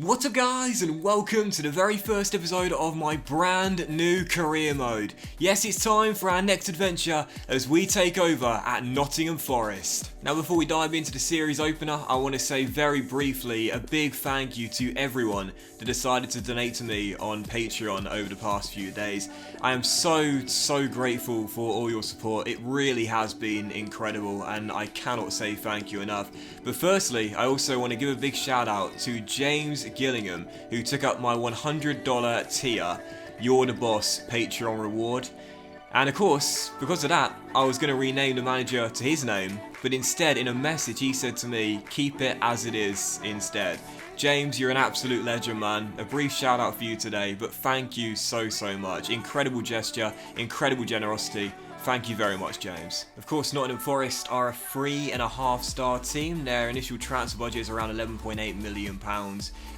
What's up guys, and welcome to the very first episode of my brand new career mode. Yes, it's time for our next adventure as we take over at Nottingham Forest. Now before we dive into the series opener, I want to say very briefly a big thank you to everyone that decided to donate to me on Patreon over the past few days. I am so grateful for all your support. It really has been incredible and I cannot say thank you enough. But firstly, I also want to give a big shout out to James Gillingham, who took up my $100 tier You're the Boss Patreon reward. And of course, because of that, I was going to rename the manager to his name, but instead in a message he said to me, keep it as it is instead. James, you're an absolute legend, man. A brief shout out for you today, but thank you so much. Incredible gesture, incredible generosity. Thank you very much, James. Of course, Nottingham Forest are a 3.5-star team. Their initial transfer budget is around £11.8 million.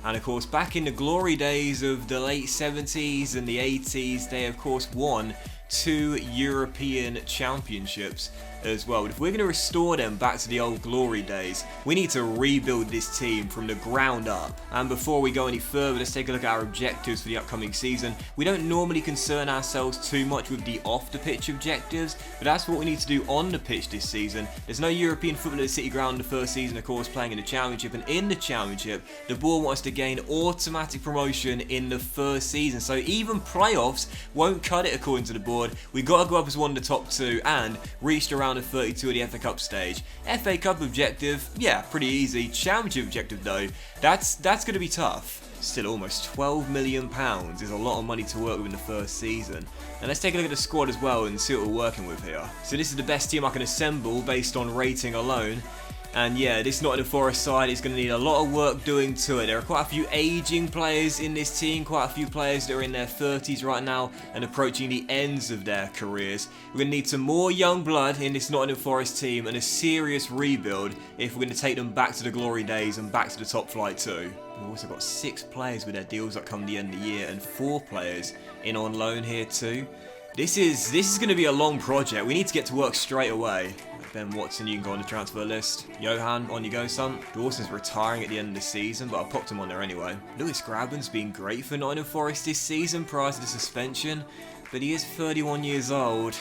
And of course, back in the glory days of the late 70s and the 80s, they of course won 2 European championships as well. But if we're going to restore them back to the old glory days, we need to rebuild this team from the ground up. And before we go any further, let's take a look at our objectives for the upcoming season. We don't normally concern ourselves too much with the off-the-pitch objectives, but that's what we need to do on the pitch this season. There's no European football at the City Ground in the first season, of course, playing in the Championship, and in the Championship, the board wants to gain automatic promotion in the first season, so even playoffs won't cut it according to the board. We've got to go up as one of the top 2 and reach the round of 32 of the FA Cup stage. FA Cup objective, yeah, pretty easy. Championship objective though, that's going to be tough. Still, almost £12 million is a lot of money to work with in the first season. And let's take a look at the squad as well and see what we're working with here. So this is the best team I can assemble based on rating alone. And yeah, this Nottingham Forest side is going to need a lot of work doing to it. There are quite a few aging players in this team, quite a few players that are in their 30s right now and approaching the ends of their careers. We're going to need some more young blood in this Nottingham Forest team and a serious rebuild if we're going to take them back to the glory days and back to the top flight too. We've also got 6 players with their deals that come the end of the year and 4 players in on loan here too. This is going to be a long project. We need to get to work straight away. Ben Watson, you can go on the transfer list. Johan, on you go, son. Dawson's retiring at the end of the season, but I popped him on there anyway. Lewis Graben's been great for Nottingham Forest this season prior to the suspension, but he is 31 years old.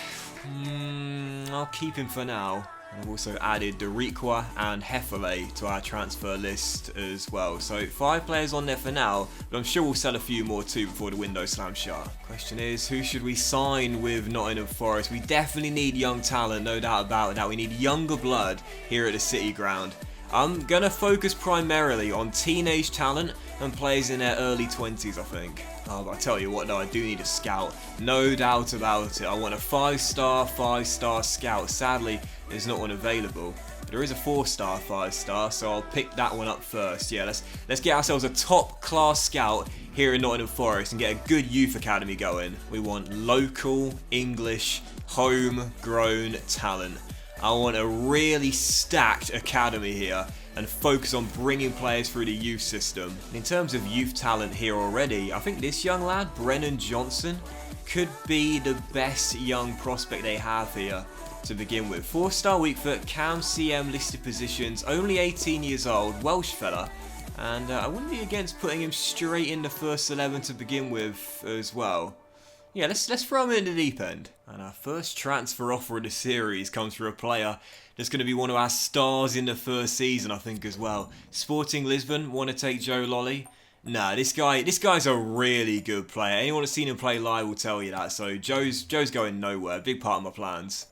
I'll keep him for now. I've also added Doriqua and Hefele to our transfer list as well. So 5 players on there for now, but I'm sure we'll sell a few more too before the window slams shut. Question is, who should we sign with Nottingham Forest? We definitely need young talent, no doubt about that. We need younger blood here at the City Ground. I'm going to focus primarily on teenage talent and players in their early 20s, I think. Oh, but I tell you what though, I do need a scout. No doubt about it. I want a 5-star scout. Sadly, there's not one available. But there is a 4-star 5-star, so I'll pick that one up first. Yeah, let's get ourselves a top-class scout here in Nottingham Forest and get a good youth academy going. We want local, English, homegrown talent. I want a really stacked academy here and focus on bringing players through the youth system. And in terms of youth talent here already, I think this young lad, Brennan Johnson, could be the best young prospect they have here to begin with. 4-star weak foot, Cam CM listed positions, only 18 years old, Welsh fella. And I wouldn't be against putting him straight in the first 11 to begin with as well. Yeah, let's throw him in the deep end. And our first transfer offer of the series comes from a player that's going to be one of our stars in the first season, I think, as well. Sporting Lisbon want to take Joe Ollie. Nah, this guy's a really good player. Anyone that's seen him play live will tell you that. So Joe's going nowhere. Big part of my plans.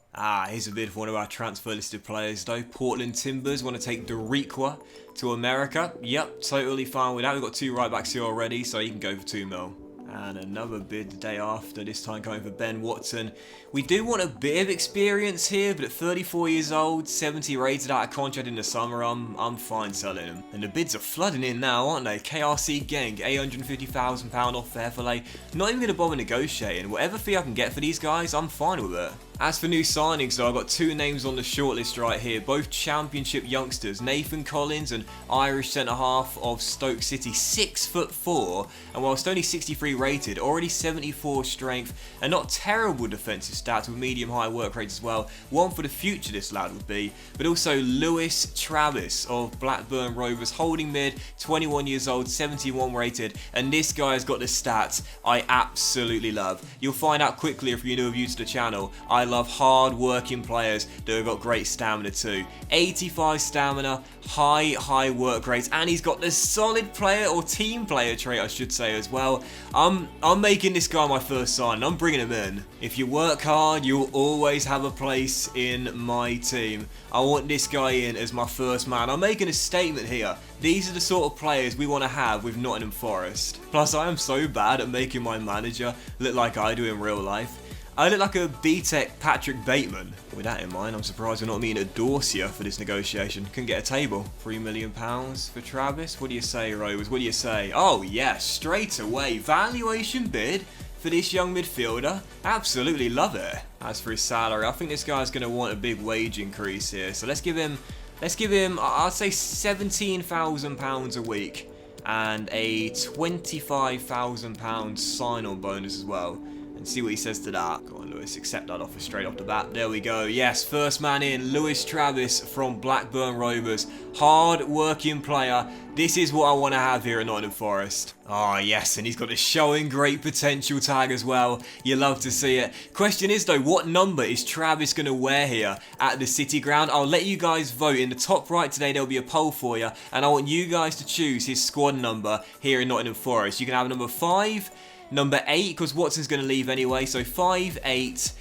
Here's a bid for one of our transfer listed players though. Portland Timbers want to take Doriqua to America. Yep, totally fine with that. We've got 2 right backs here already, so you can go for 2 mil. And another bid the day after, this time coming for Ben Watson. We do want a bit of experience here, but at 34 years old, 70 rated out of contract in the summer, I'm fine selling him. And the bids are flooding in now, aren't they? KRC Genk, £850,000 off for Hefele. Not even going to bother negotiating. Whatever fee I can get for these guys, I'm fine with it. As for new signings though, I've got two names on the shortlist right here, both championship youngsters, Nathan Collins, an Irish centre-half of Stoke City, 6'4", and whilst only 63 rated, already 74 strength, and not terrible defensive stats with medium-high work rates as well. One for the future this lad would be, but also Lewis Travis of Blackburn Rovers, holding mid, 21 years old, 71 rated, and this guy has got the stats I absolutely love. You'll find out quickly if you're new to the channel. I love hard working players that have got great stamina too. 85 stamina, high work rates, and he's got the solid player or team player trait I should say as well. I'm making this guy my first sign. I'm bringing him in. If you work hard, you'll always have a place in my team. I want this guy in as my first man. I'm making a statement here. These are the sort of players we want to have with Nottingham Forest. Plus I am so bad at making my manager look like I do in real life. I look like a B-Tech Patrick Bateman. With that in mind, I'm surprised we're not meeting a Dorsia for this negotiation. Couldn't get a table. £3 million for Travis. What do you say, Rovers? What do you say? Oh yes, straight away. Valuation bid for this young midfielder. Absolutely love it. As for his salary, I think this guy's going to want a big wage increase here. So let's give him, I'd say £17,000 a week and a £25,000 sign-on bonus as well. And see what he says to that. Go on, Lewis, accept that offer straight off the bat. There we go. Yes, first man in, Lewis Travis from Blackburn Rovers. Hard working player. This is what I want to have here at Nottingham Forest. Oh yes, and he's got a showing great potential tag as well. You love to see it. Question is though, what number is Travis going to wear here at the City Ground? I'll let you guys vote. In the top right today there'll be a poll for you, and I want you guys to choose his squad number here in Nottingham Forest. You can have number 5, number 8, because Watkins going to leave anyway, so 5, 8,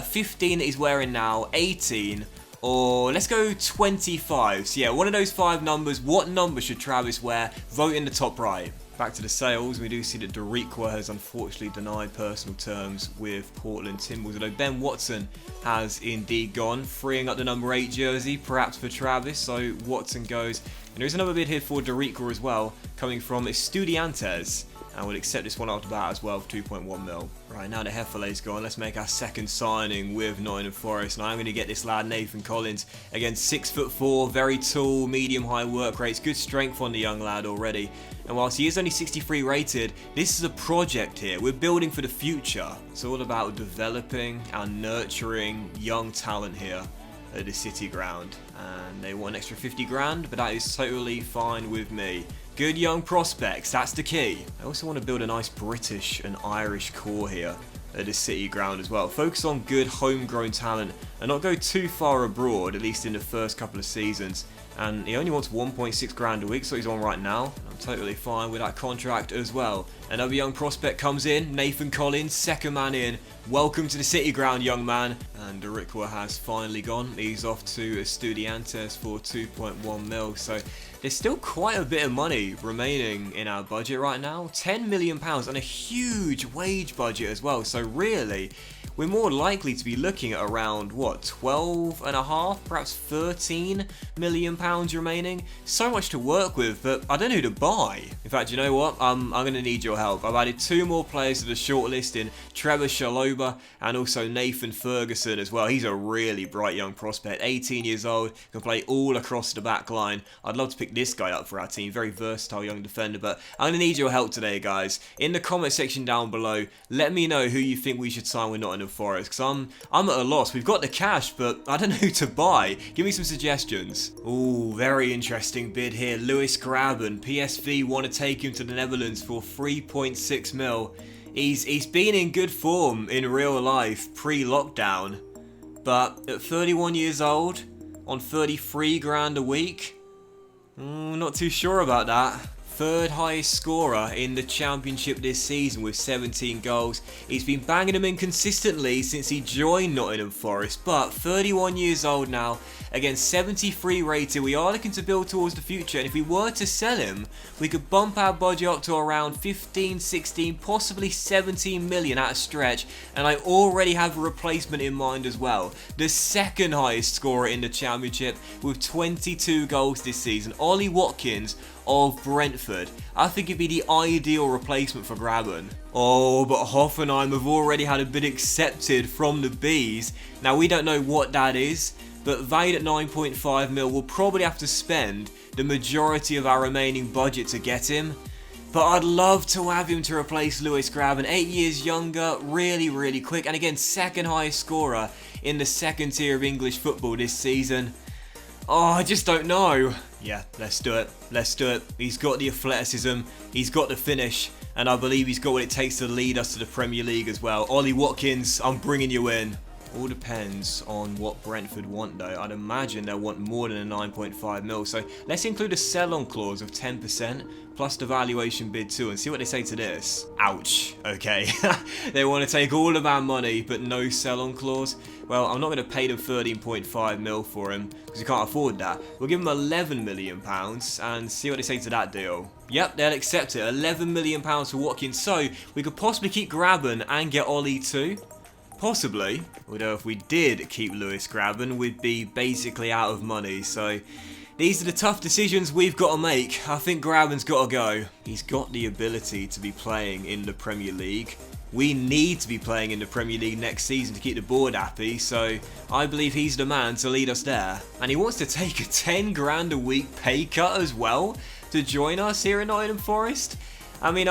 15 that he's wearing now, 18, or let's go 25. So yeah, one of those 5 numbers. What number should Travis wear? Vote in the top right. Back to the sales, we do see that Doriqua has unfortunately denied personal terms with Portland Timbers, although Ben Watson has indeed gone, freeing up the number 8 jersey, perhaps for Travis, so Watson goes. And there is another bid here for Doriqua as well, coming from Estudiantes. And we'll accept this one off the bat as well for 2.1 mil. Right, now the Hefferle's gone, let's make our second signing with Nottingham Forest. And I'm going to get this lad Nathan Collins. Again, 6'4", very tall, medium-high work rates, good strength on the young lad already. And whilst he is only 63 rated, this is a project here. We're building for the future. It's all about developing and nurturing young talent here at the City Ground. And they want an extra 50 grand, but that is totally fine with me. Good young prospects, that's the key. I also want to build a nice British and Irish core here at the City Ground as well. Focus on good homegrown talent and not go too far abroad, at least in the first couple of seasons. And he only wants 1.6 grand a week, so he's on right now. I'm totally fine with that contract as well. Another young prospect comes in, Nathan Collins, second man in. Welcome to the City Ground, young man. And Doriqua has finally gone. He's off to Estudiantes for 2.1 mil. So there's still quite a bit of money remaining in our budget right now. £10 million and a huge wage budget as well. So really, we're more likely to be looking at around, what, 12.5, perhaps 13 million pounds remaining. So much to work with, but I don't know who to buy. In fact, you know what? I'm going to need your help. I've added 2 more players to the shortlist in Trevor Shaloba and also Nathan Ferguson as well. He's a really bright young prospect, 18 years old, can play all across the back line. I'd love to pick this guy up for our team, very versatile young defender, but I'm going to need your help today, guys. In the comment section down below, let me know who you think we should sign with Nottingham Forest, because I'm at a loss. We've got the cash, but I don't know who to buy. Give me some suggestions. Ooh, very interesting bid here. Lewis Graben, PSV want to take him to the Netherlands for 3.6 mil. He's been in good form in real life pre-lockdown, but at 31 years old, on 33 grand a week, not too sure about that. Third highest scorer in the championship this season with 17 goals. He's been banging them in consistently since he joined Nottingham Forest, but 31 years old now, again 73 rated. We are looking to build towards the future, and if we were to sell him, we could bump our budget up to around 15, 16, possibly 17 million at a stretch, and I already have a replacement in mind as well. The second highest scorer in the championship with 22 goals this season, Ollie Watkins, of Brentford. I think it'd be the ideal replacement for Graben. Oh, but Hoffenheim have already had a bid accepted from the Bees. Now, we don't know what that is, but valued at 9.5 mil, we'll probably have to spend the majority of our remaining budget to get him. But I'd love to have him to replace Lewis Graben. 8 years younger, really quick, and again, second highest scorer in the second tier of English football this season. Oh, I just don't know. Yeah, let's do it. Let's do it. He's got the athleticism, he's got the finish, and I believe he's got what it takes to lead us to the Premier League as well. Ollie Watkins, I'm bringing you in. All depends on what Brentford want though. I'd imagine they'll want more than a 9.5 mil. So let's include a sell-on clause of 10% plus the valuation bid too and see what they say to this. Ouch. Okay. They want to take all of our money but no sell-on clause. Well, I'm not going to pay them 13.5 mil for him because we can't afford that. We'll give them £11 million and see what they say to that deal. Yep, they'll accept it. £11 million for Watkins. So we could possibly keep Graben and get Ollie too. Possibly, although if we did keep Lewis Graben, we'd be basically out of money, so these are the tough decisions we've got to make. I think Graben's got to go. He's got the ability to be playing in the Premier League. We need to be playing in the Premier League next season to keep the board happy, so I believe he's the man to lead us there. And he wants to take a 10 grand a week pay cut as well to join us here in Nottingham Forest. I mean,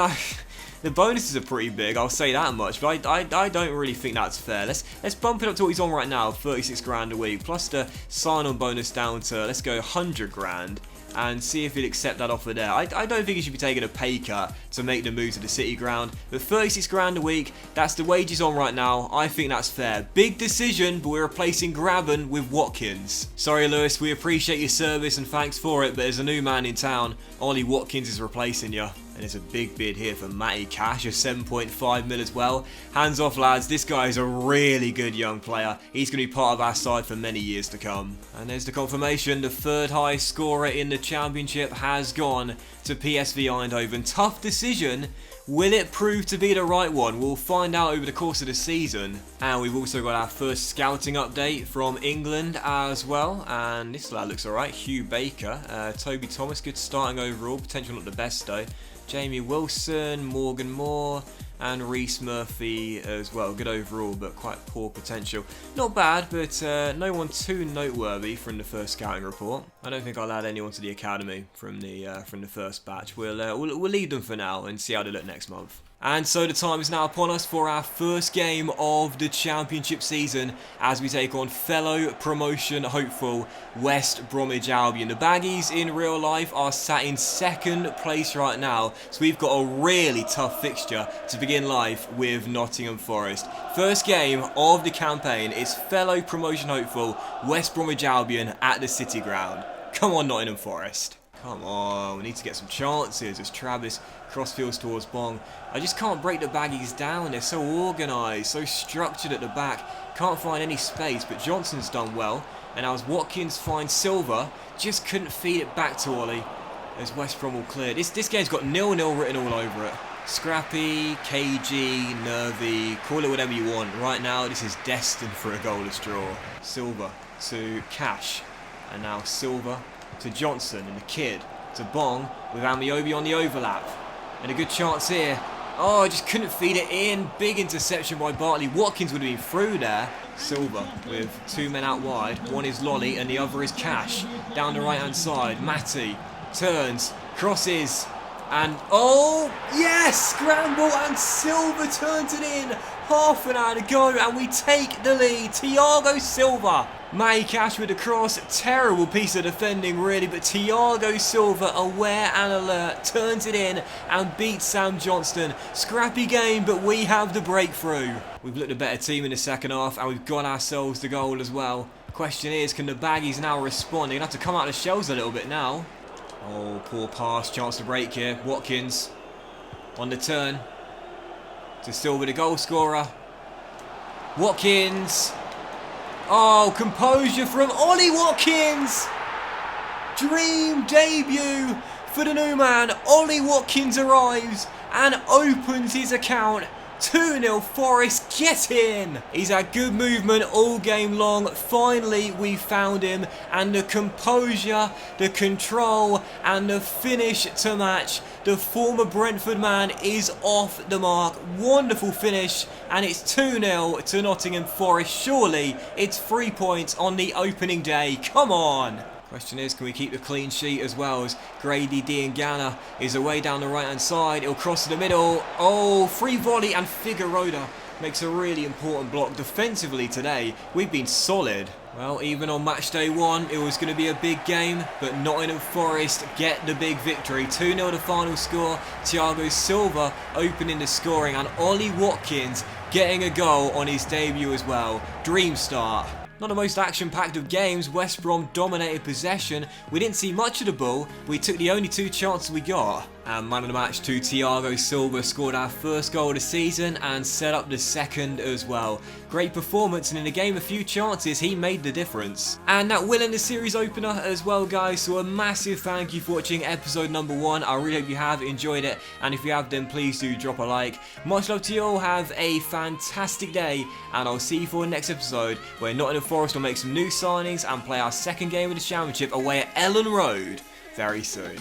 the bonuses are pretty big, I'll say that much, but I don't really think that's fair. Let's bump it up to what he's on right now, 36 grand a week, plus the sign-on bonus down to, let's go 100 grand, and see if he'd accept that offer there. I don't think he should be taking a pay cut to make the move to the City ground, but 36 grand a week, that's the wages on right now. I think that's fair. Big decision, but we're replacing Graben with Watkins. Sorry Lewis, we appreciate your service and thanks for it, but as a new man in town, Ollie Watkins is replacing you. And there's a big bid here for Matty Cash of 7.5 mil as well. Hands off lads, this guy is a really good young player. He's going to be part of our side for many years to come. And there's the confirmation, the third highest scorer in the championship has gone to PSV Eindhoven. Tough decision. Will it prove to be the right one? We'll find out over the course of the season. And we've also got our first scouting update from England as well. And this lad looks alright. Hugh Baker. Toby Thomas, good starting overall. Potential not the best though. Jamie Wilson, Morgan Moore, and Reece Murphy as well. Good overall, but quite poor potential. Not bad, but no one too noteworthy from the first scouting report. I don't think I'll add anyone to the academy from the first batch. We'll leave them for now and see how they look next month. And so the time is now upon us for our first game of the championship season as we take on fellow promotion hopeful West Bromwich Albion. The Baggies in real life are sat in second place right now, so we've got a really tough fixture to begin life with Nottingham Forest. First game of the campaign is fellow promotion hopeful West Bromwich Albion at the City ground. Come on Nottingham Forest. Come on, we need to get some chances as Travis crossfields towards Bong. I just can't break the Baggies down. They're so organised, so structured at the back. Can't find any space, but Johnson's done well. And as Watkins finds Silva, just couldn't feed it back to Ollie as West Brom will clear. This game's got 0-0 written all over it. Scrappy, cagey, nervy, call it whatever you want. Right now, this is destined for a goalless draw. Silva to Cash, and now Silva to Johnson and the kid to Bong with Amiobi on the overlap. And a good chance here. Oh, just couldn't feed it in. Big interception by Bartley. Watkins would have been through there. Silva with two men out wide. One is Lolly and the other is Cash. Down the right hand side. Matty turns, crosses, and oh yes! Scramble and Silva turns it in. Half an hour to go and we take the lead. Thiago Silva. Matty Cash with the cross, terrible piece of defending really, but Thiago Silva, aware and alert, turns it in and beats Sam Johnston. Scrappy game, but we have the breakthrough. We've looked a better team in the second half and we've got ourselves the goal as well. Question is, can the Baggies now respond? They're going to have to come out of the shells a little bit now. Oh, poor pass, chance to break here. Watkins on the turn to Silva, the goal scorer. Watkins. Oh, composure from Ollie Watkins! Dream debut for the new man. Ollie Watkins arrives and opens his account 2-0 Forest, get in! He's had good movement all game long. Finally we found him, and the composure, the control and the finish to match. The former Brentford man is off the mark. Wonderful finish, and it's 2-0 to Nottingham Forest. Surely it's 3 points on the opening day. Come on! Question is, can we keep the clean sheet as well, as Grady Diangana is away down the right hand side. He'll cross to the middle. Oh, free volley, and Figueroa makes a really important block defensively today. We've been solid. Well, even on match day 1, it was going to be a big game, but Nottingham Forest get the big victory. 2-0 the final score. Thiago Silva opening the scoring, and Ollie Watkins getting a goal on his debut as well. Dream start. Not the most action-packed of games. West Brom dominated possession. We didn't see much of the ball. We took the only 2 chances we got. And man of the match to Thiago Silva, scored our first goal of the season and set up the second as well. Great performance, and in a game of few chances, he made the difference. And that will end the series opener as well, guys. So a massive thank you for watching episode number 1. I really hope you have enjoyed it, and if you have, then please do drop a like. Much love to you all. Have a fantastic day, and I'll see you for the next episode, where Nottingham Forest will make some new signings and play our second game of the Championship away at Ellen Road very soon.